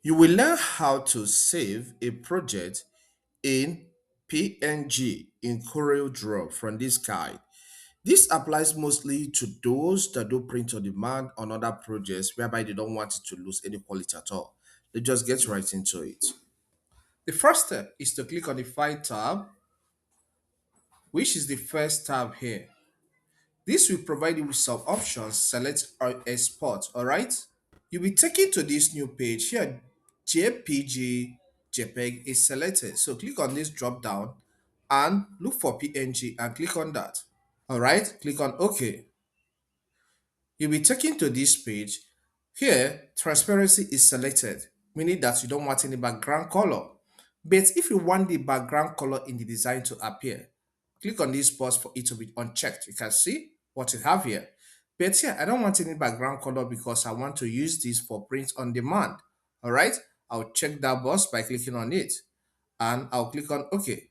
You will learn how to save a project in PNG in Corel Draw from this guide. This applies mostly to those that do print on demand on other projects whereby they don't want it to lose any quality at all. They just get right into it. The first step is to click on the File tab, which is the first tab here. This will provide you with some options. Select or export, all right? You'll be taken to this new page here. JPG, JPEG is selected. So click on this drop down and look for PNG and click on that. All right, click on OK. You'll be taken to this page. Here, transparency is selected, meaning that you don't want any background color. But if you want the background color in the design to appear, click on this box for it to be unchecked. You can see what you have here. But here, I don't want any background color because I want to use this for print on demand. All right, I'll check that box by clicking on it and I'll click on OK.